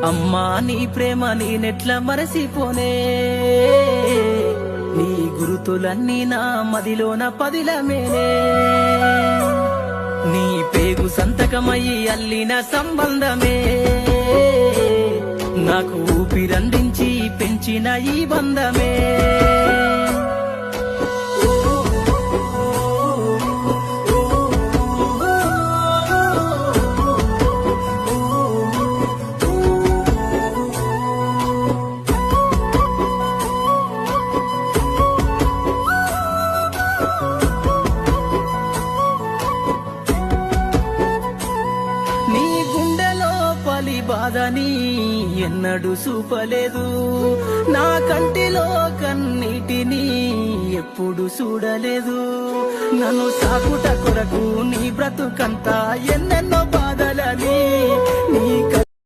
అమ్మా నీ ప్రేమ నేనెట్లా మరసిపోనే, నీ గురుతులన్నీ నా మదిలోన పదిలమేనే. నీ పేగు సంతకమయ్యి అల్లిన సంబంధమే, నాకు ఊపిరందించి పెంచిన ఈ బంధమే. బాధని ఎన్నడూ చూపలేదు, నా కంటిలో కన్నీటిని ఎప్పుడు చూడలేదు. నన్ను సాకుట కొరకు నీ బ్రతుకంతా ఎన్నెన్నో బాధలని నీ